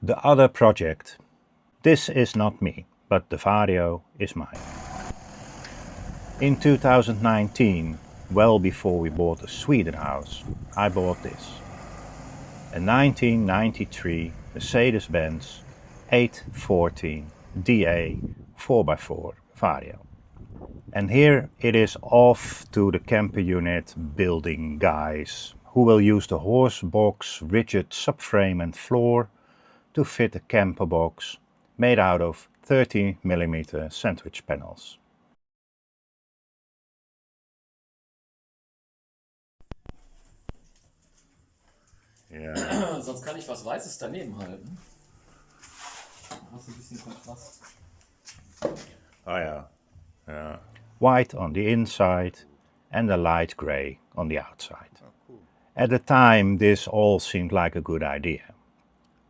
The other project. This is not me, but the Vario is mine. In 2019, well before we bought a Sweden house, I bought this. A 1993 Mercedes-Benz 814 DA 4x4 Vario. And here it is off to the camper unit building guys, who will use the horse box rigid subframe and floor to fit a camper box made out of 30mm sandwich panels. Ja. Sonst kann ich was Weißes daneben halten. Da hast du ein bisschen Kontrast. Oh ja. Yeah. White on the inside and a light grey on the outside. Oh, cool. At the time this all seemed like a good idea,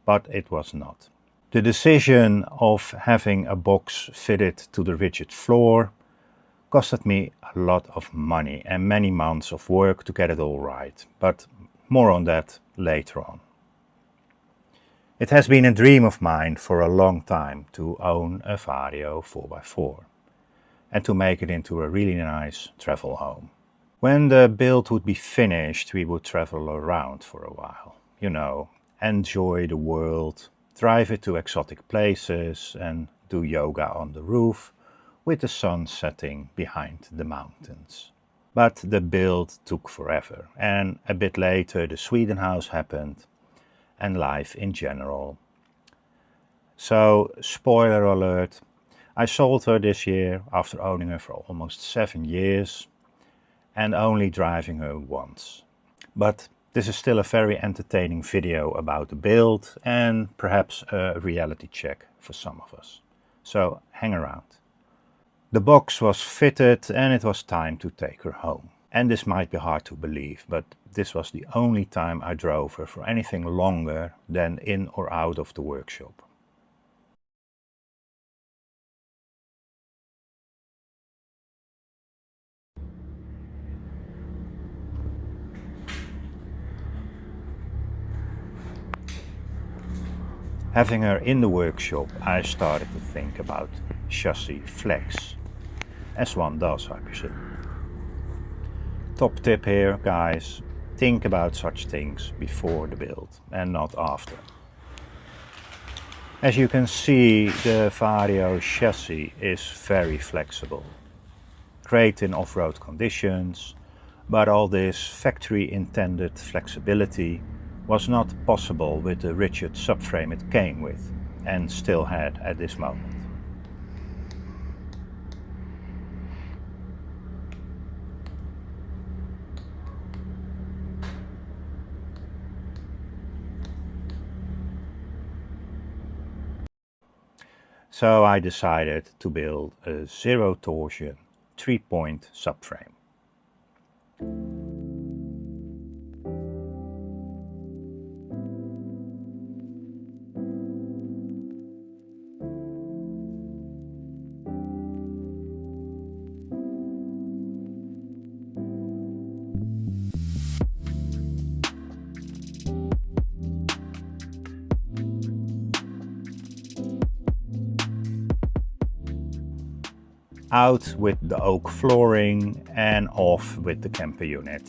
but it was not. The decision of having a box fitted to the rigid floor costed me a lot of money and many months of work to get it all right, but more on that later on. It has been a dream of mine for a long time to own a Vario 4x4 and to make it into a really nice travel home. When the build would be finished, we would travel around for a while, you know, enjoy the world, drive it to exotic places and do yoga on the roof with the sun setting behind the mountains. But the build took forever, and a bit later the Sweden house happened and life in general. So, spoiler alert, I sold her this year after owning her for almost 7 years and only driving her once. But this is still a very entertaining video about the build and perhaps a reality check for some of us. So hang around. The box was fitted and it was time to take her home. And this might be hard to believe, but this was the only time I drove her for anything longer than in or out of the workshop. Having her in the workshop, I started to think about chassis flex, as one does, I presume. Top tip here, guys, think about such things before the build and not after. As you can see, the Vario chassis is very flexible. Great in off-road conditions, but all this factory-intended flexibility was not possible with the rigid subframe it came with, and still had at this moment. So I decided to build a zero torsion 3-point subframe. Out with the oak flooring and off with the camper unit.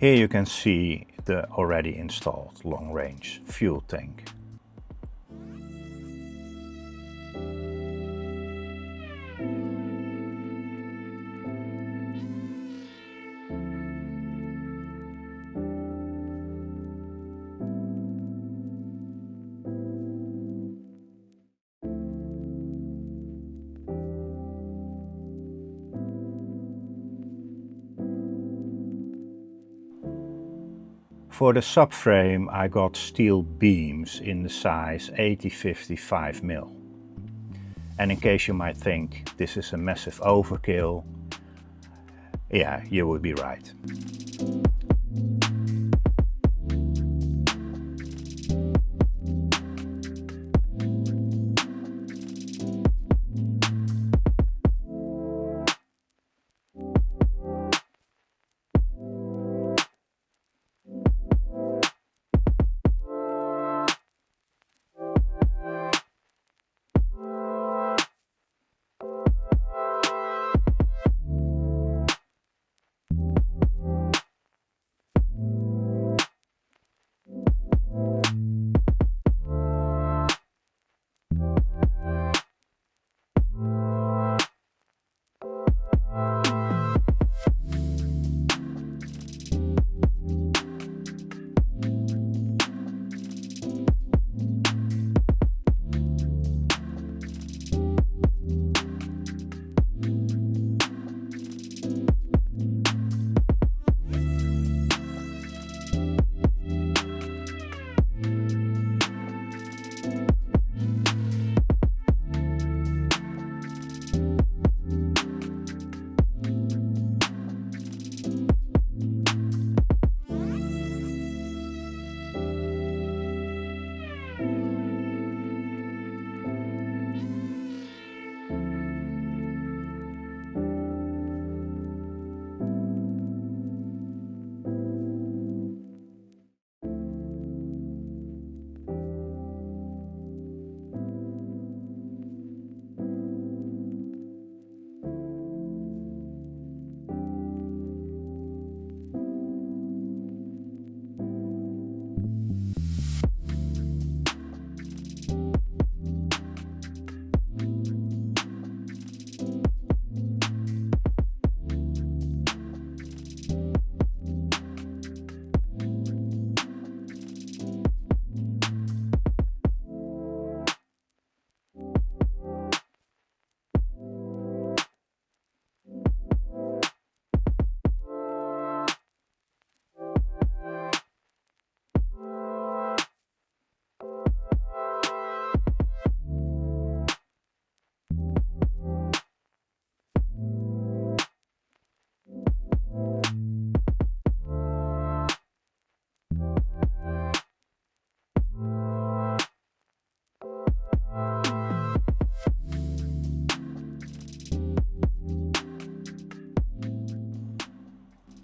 Here you can see the already installed long-range fuel tank. For the subframe I got steel beams in the size 80-55 mm. And in case you might think this is a massive overkill, yeah, you would be right.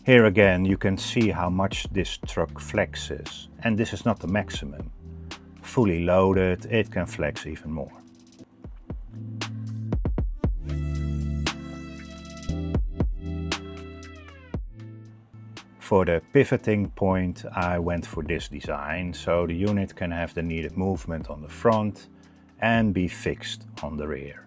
Here again you can see how much this truck flexes, and this is not the maximum. Fully loaded, it can flex even more. For the pivoting point I went for this design, so the unit can have the needed movement on the front and be fixed on the rear.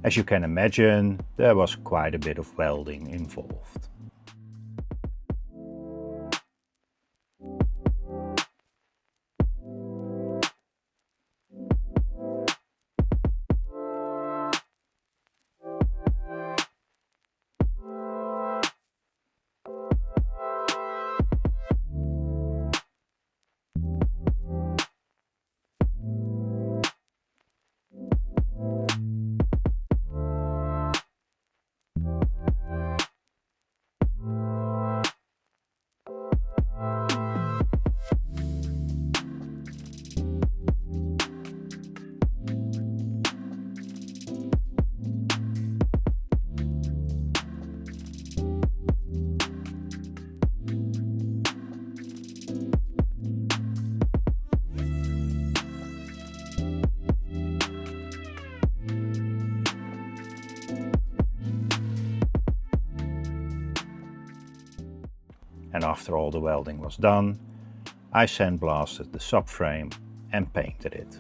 As you can imagine, there was quite a bit of welding involved. after all the welding was done, I sandblasted the subframe and painted it.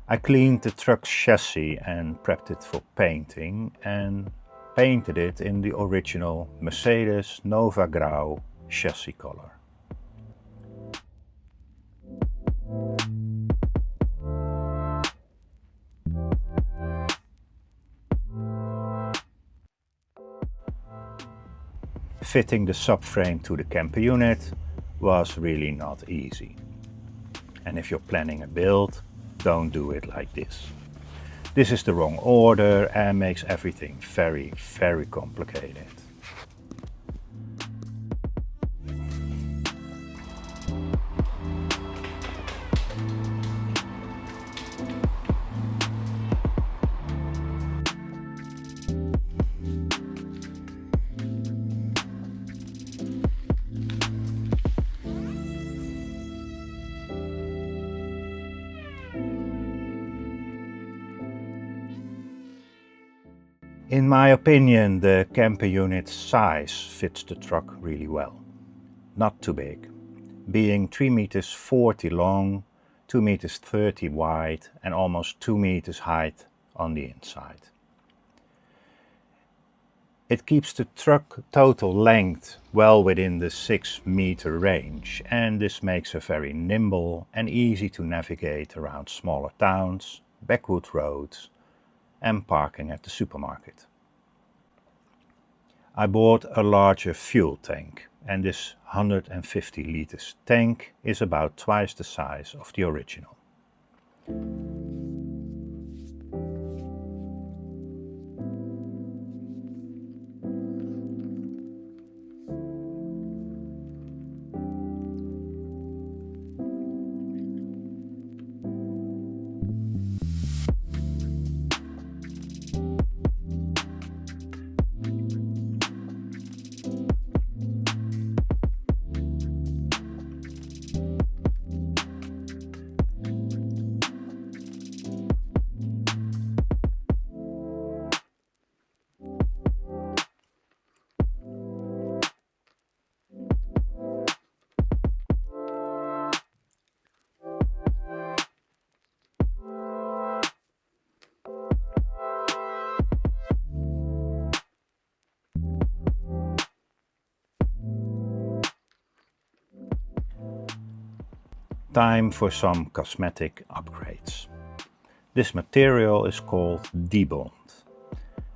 I cleaned the truck's chassis and prepped it for painting and painted it in the original Mercedes Nova Grau chassis color. Fitting the subframe to the camper unit was really not easy. And if you're planning a build, don't do it like this. This is the wrong order and makes everything very, very complicated. In my opinion, the camper unit's size fits the truck really well. Not too big, being 3 meters 40 long, 2 meters 30 wide and almost 2 meters height on the inside. It keeps the truck total length well within the 6 meter range, and this makes her very nimble and easy to navigate around smaller towns, backwood roads and parking at the supermarket. I bought a larger fuel tank, and this 150 liters tank is about twice the size of the original. Time for some cosmetic upgrades. This material is called debond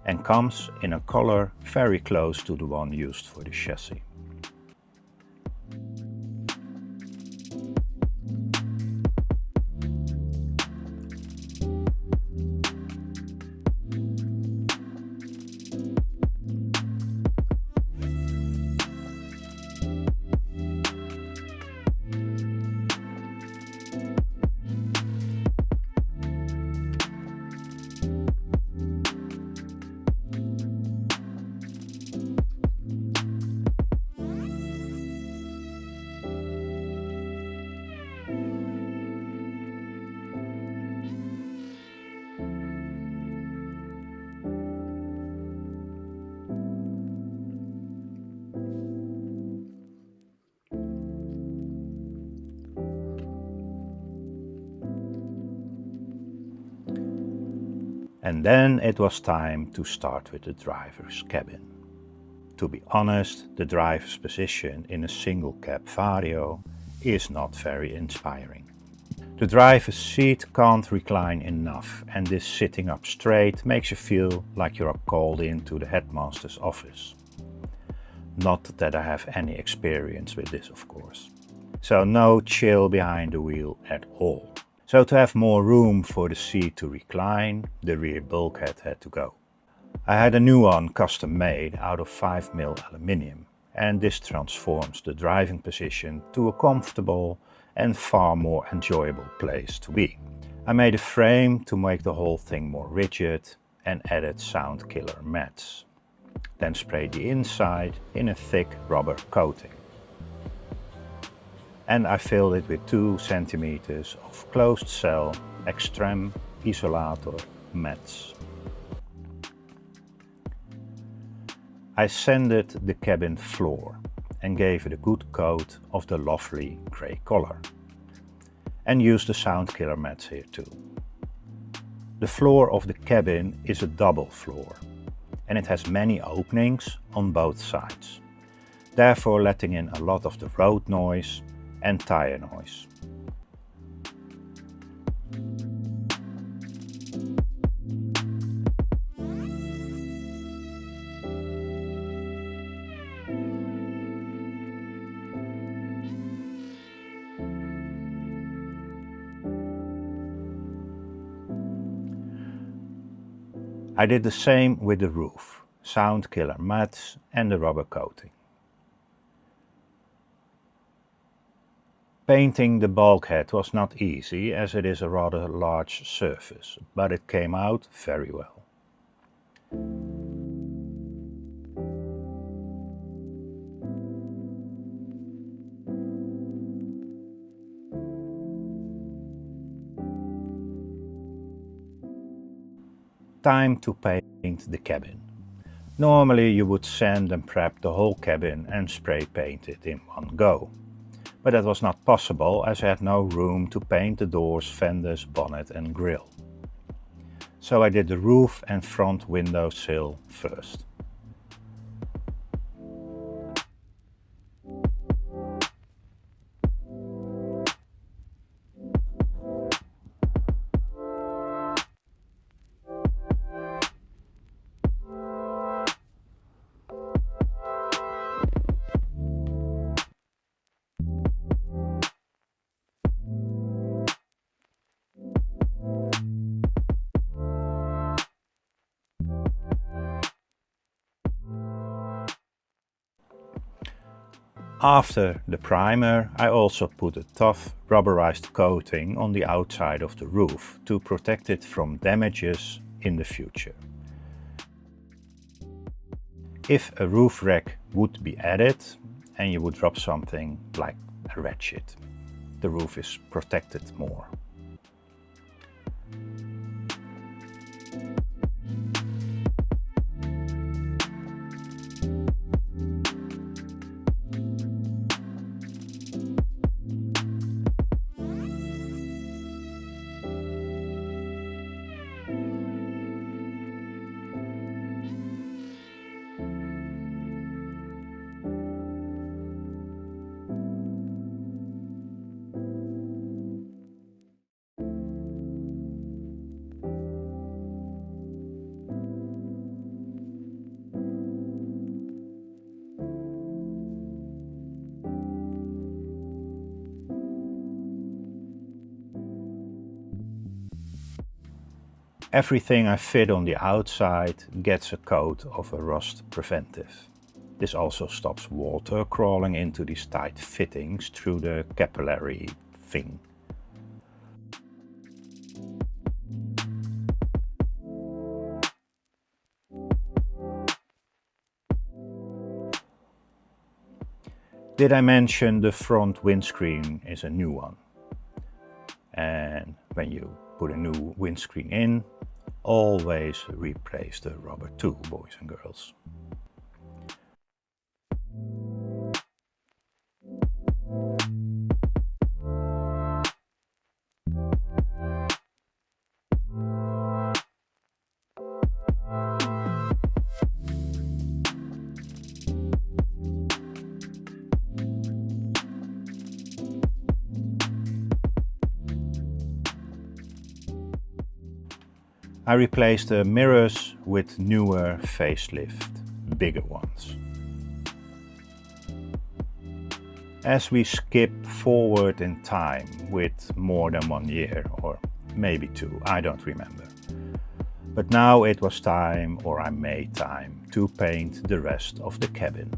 and comes in a color very close to the one used for the chassis. And then it was time to start with the driver's cabin. To be honest, the driver's position in a single cab Vario is not very inspiring. The driver's seat can't recline enough, and this sitting up straight makes you feel like you are called into the headmaster's office. Not that I have any experience with this, of course. So no chill behind the wheel at all. So to have more room for the seat to recline, the rear bulkhead had to go. I had a new one custom made out of 5mm aluminium, and this transforms the driving position to a comfortable and far more enjoyable place to be. I made a frame to make the whole thing more rigid and added sound killer mats. Then sprayed the inside in a thick rubber coating. And I filled it with 2 centimeters of closed cell extreme isolator mats. I sanded the cabin floor and gave it a good coat of the lovely grey color. And used the sound killer mats here too. The floor of the cabin is a double floor, and it has many openings on both sides, therefore letting in a lot of the road noise and tire noise. I did the same with the roof, sound killer mats and the rubber coating. Painting the bulkhead was not easy as it is a rather large surface, but it came out very well. Time to paint the cabin. Normally you would sand and prep the whole cabin and spray paint it in one go. But that was not possible as I had no room to paint the doors, fenders, bonnet and grille. So I did the roof and front window sill first. After the primer, I also put a tough rubberized coating on the outside of the roof to protect it from damages in the future. If a roof rack would be added and you would drop something like a ratchet, the roof is protected more. Everything I fit on the outside gets a coat of a rust preventive. This also stops water crawling into these tight fittings through the capillary thing. Did I mention the front windscreen is a new one? And when you put a new windscreen in, always replace the rubber too, boys and girls. I replaced the mirrors with newer facelift, bigger ones. As we skip forward in time with more than 1 year, or maybe 2, I don't remember. But now it was time, or I made time, to paint the rest of the cabin.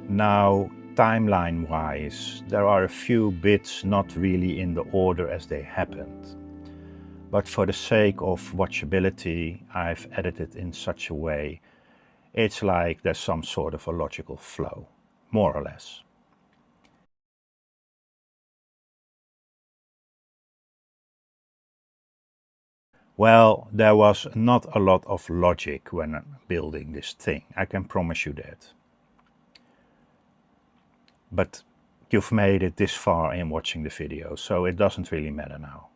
Now, timeline-wise, there are a few bits not really in the order as they happened. But for the sake of watchability, I've edited in such a way it's like there's some sort of a logical flow, more or less. Well, there was not a lot of logic when building this thing, I can promise you that. But you've made it this far in watching the video, so it doesn't really matter now.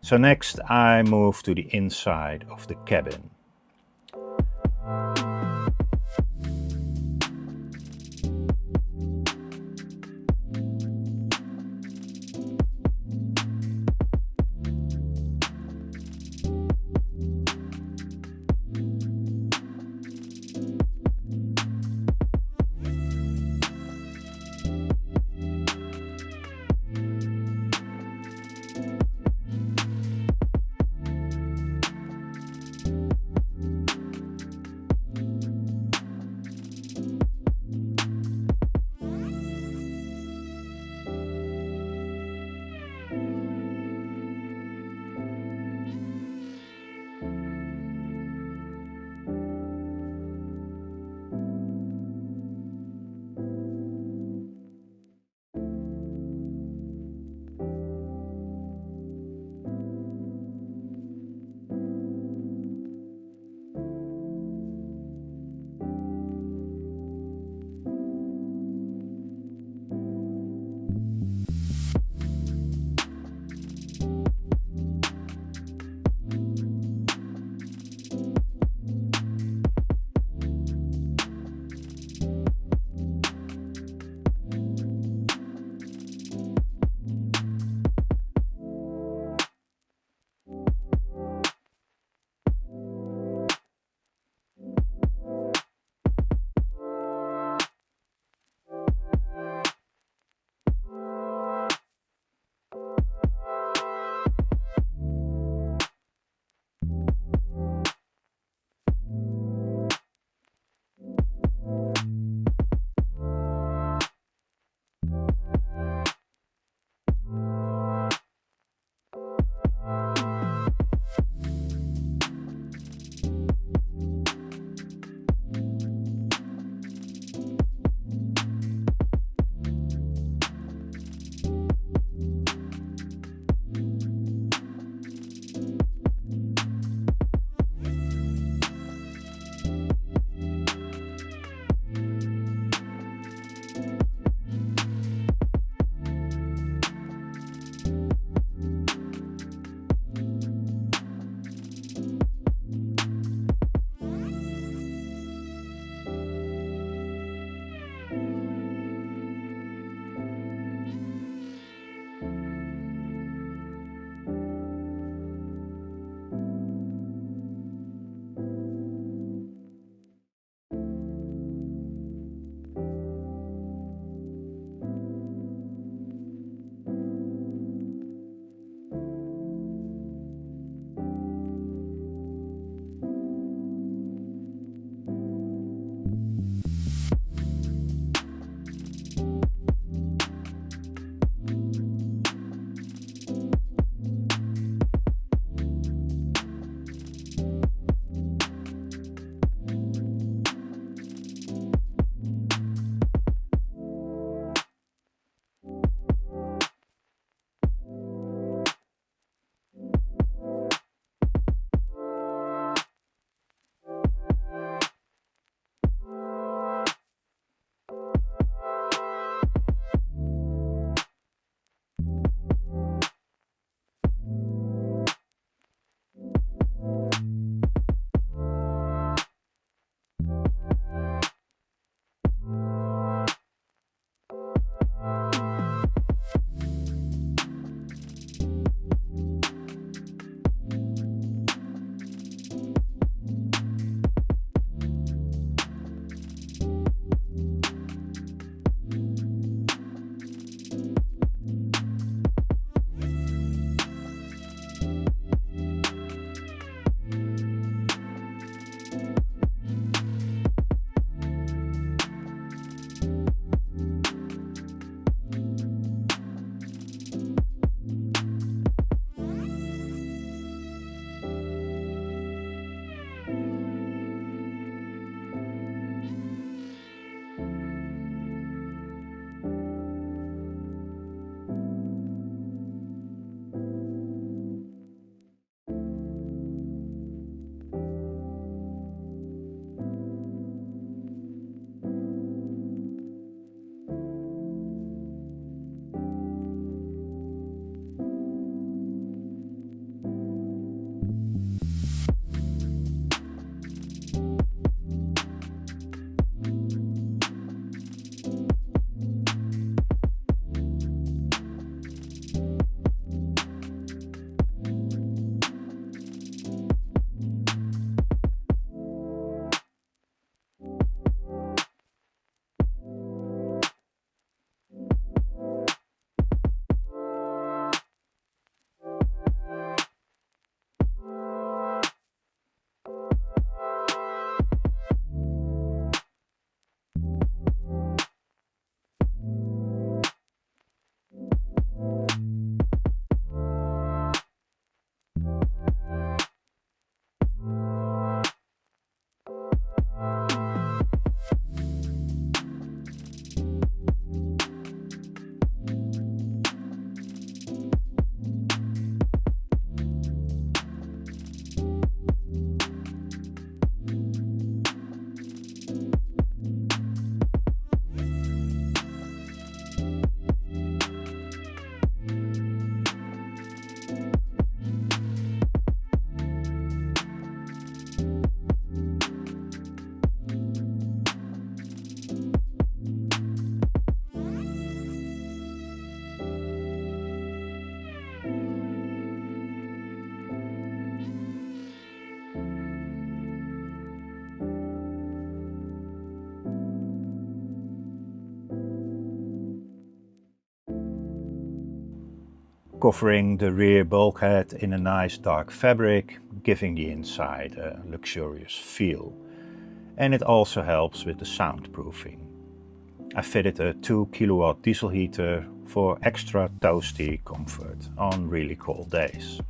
So next I move to the inside of the cabin. covering the rear bulkhead in a nice dark fabric, giving the inside a luxurious feel. And it also helps with the soundproofing. I fitted a 2 kilowatt diesel heater for extra toasty comfort on really cold days.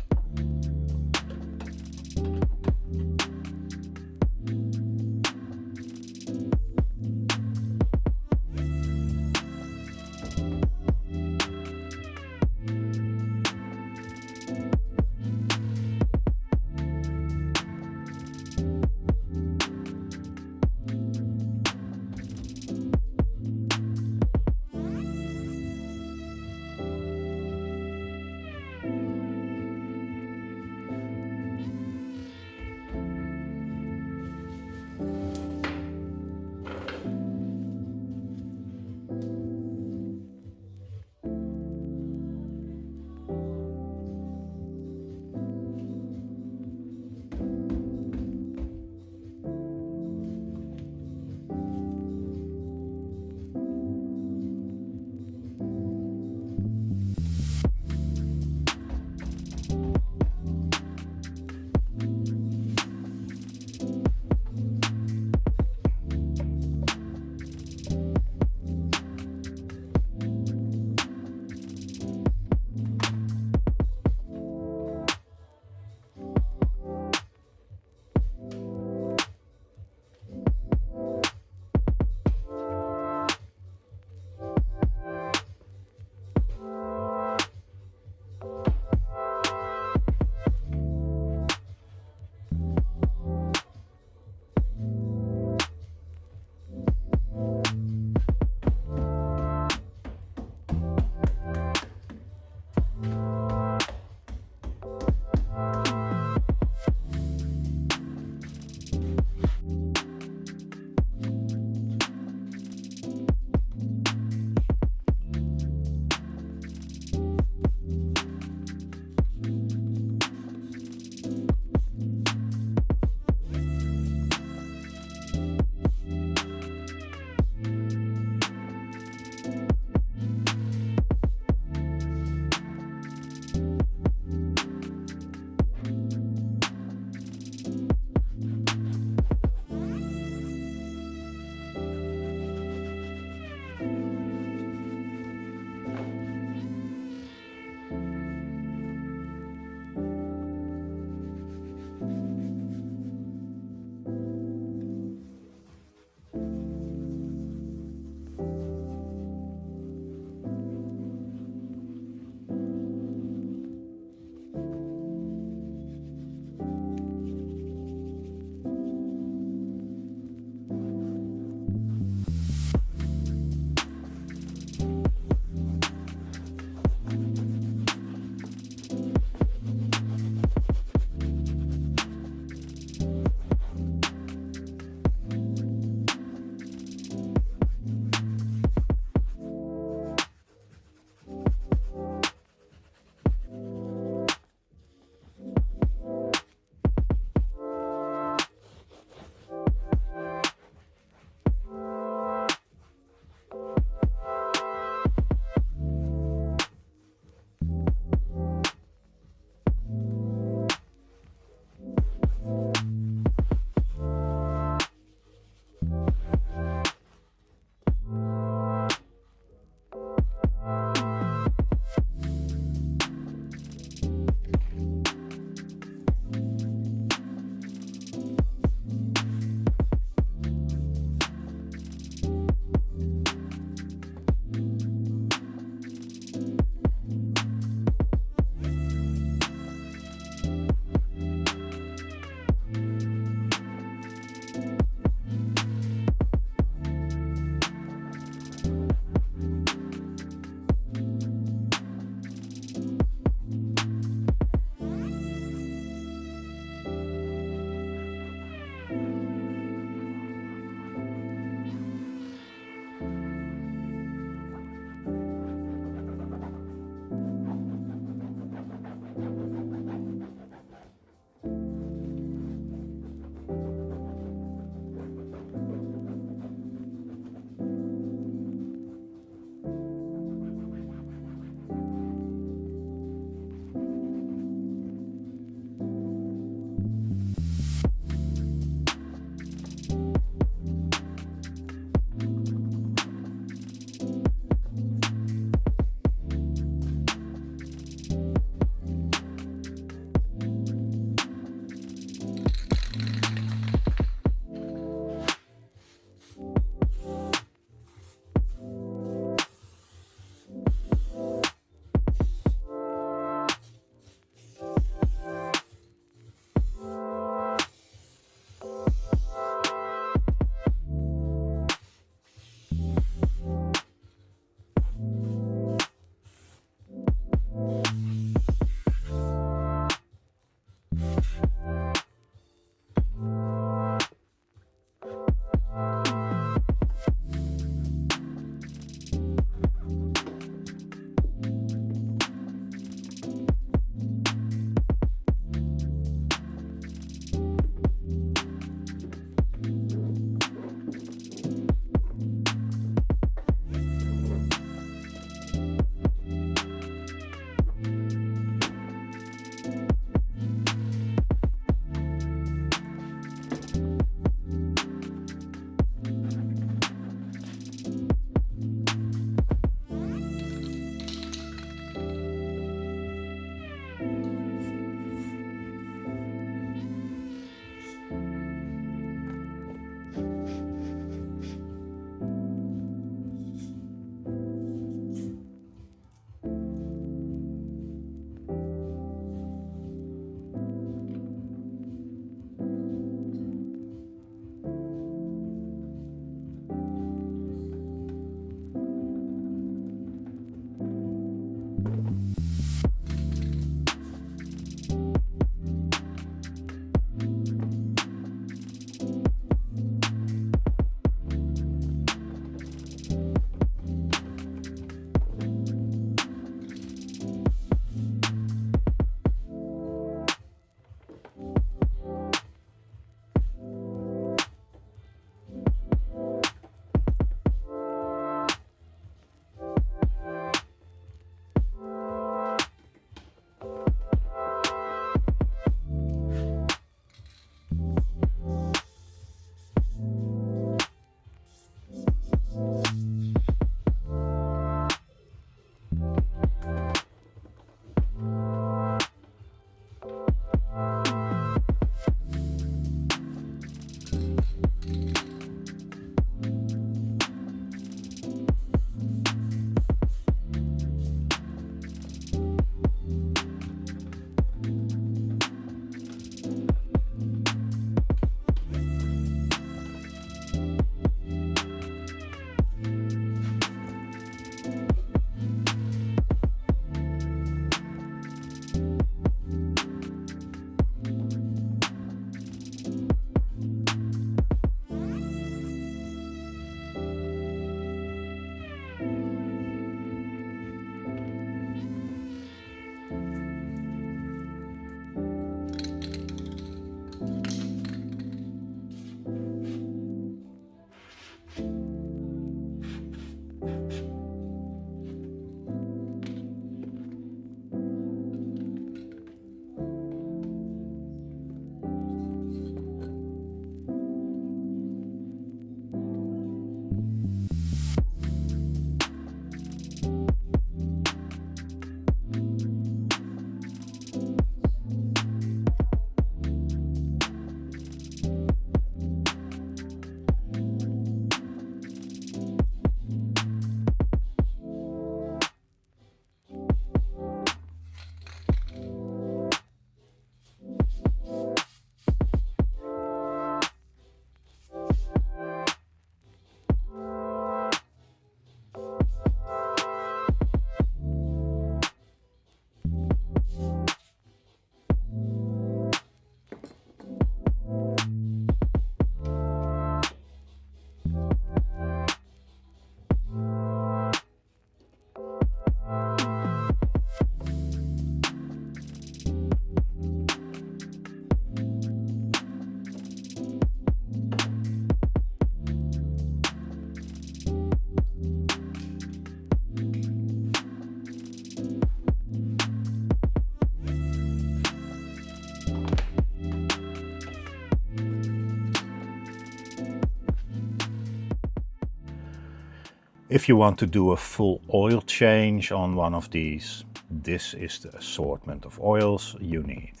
If you want to do a full oil change on one of these, this is the assortment of oils you need.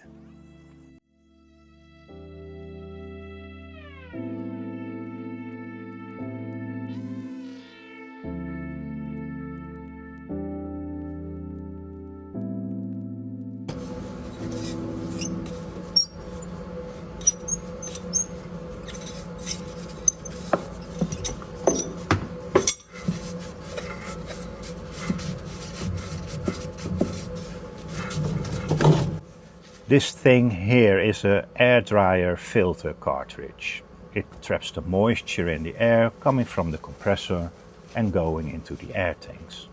This thing here is an air dryer filter cartridge. It traps the moisture in the air coming from the compressor and going into the air tanks,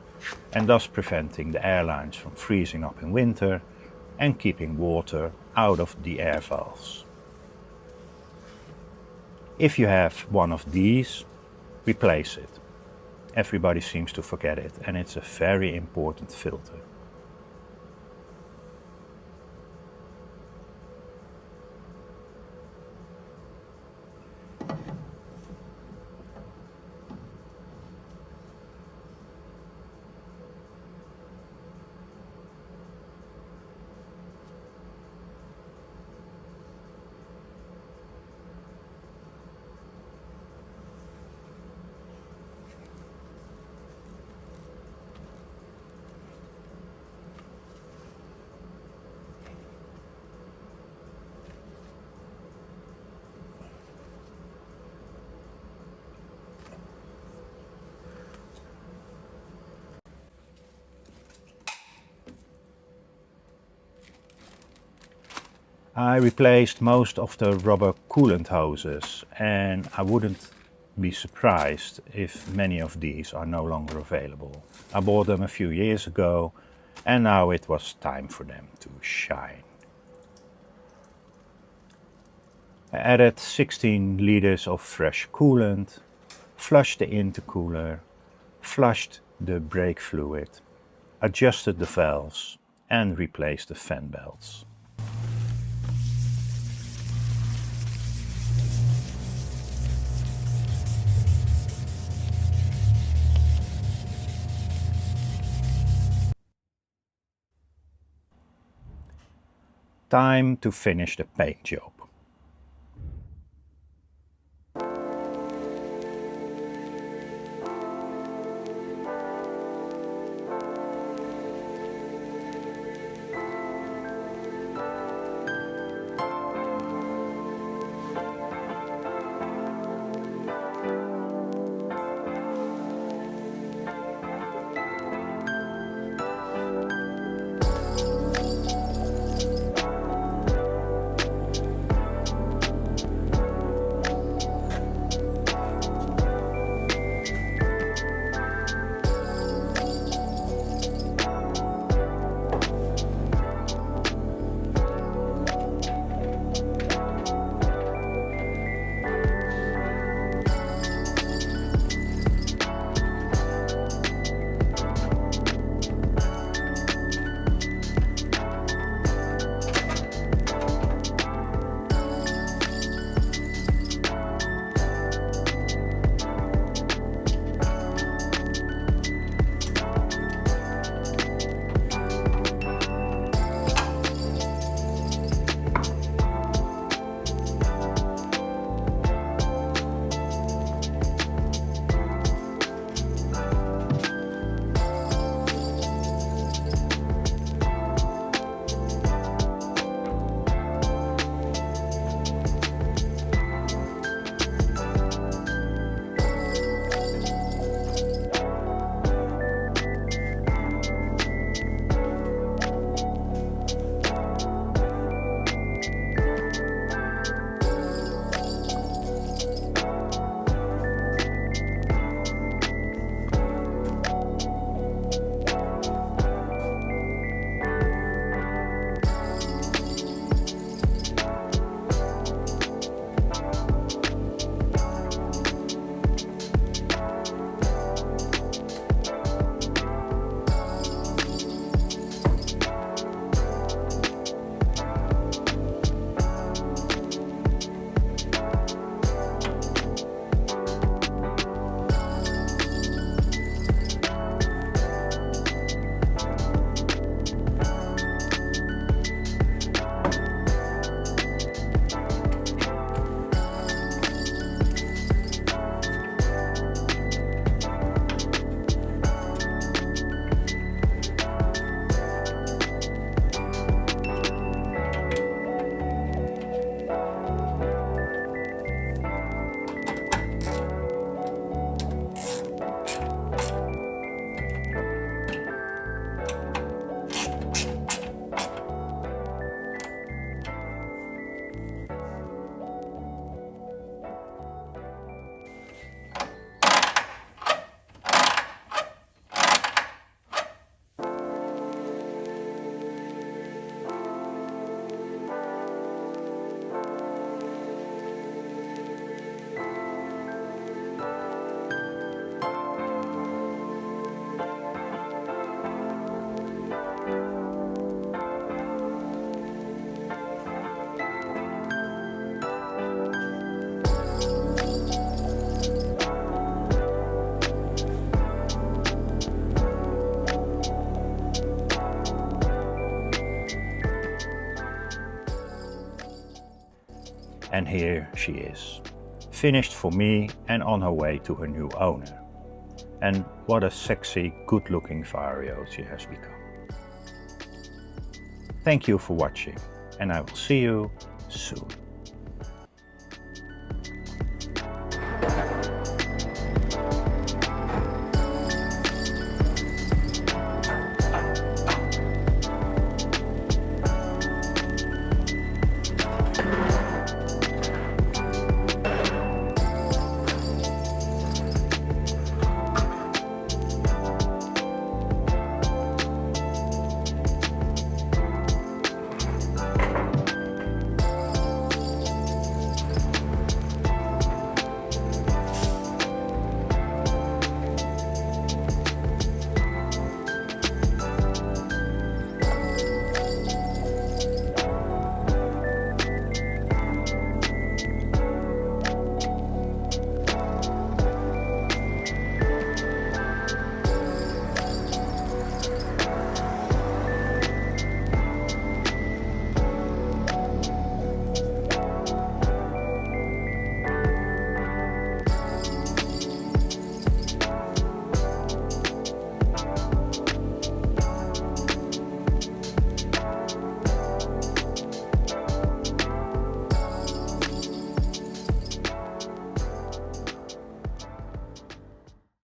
and thus preventing the air lines from freezing up in winter and keeping water out of the air valves. If you have one of these, replace it. Everybody seems to forget it, and it's a very important filter. I replaced most of the rubber coolant hoses, and I wouldn't be surprised if many of these are no longer available. I bought them a few years ago, and now it was time for them to shine. I added 16 liters of fresh coolant, flushed the intercooler, flushed the brake fluid, adjusted the valves, and replaced the fan belts. Time to finish the paint job. And here she is, finished for me and on her way to her new owner. And what a sexy, good-looking Vario she has become. Thank you for watching, and I will see you soon.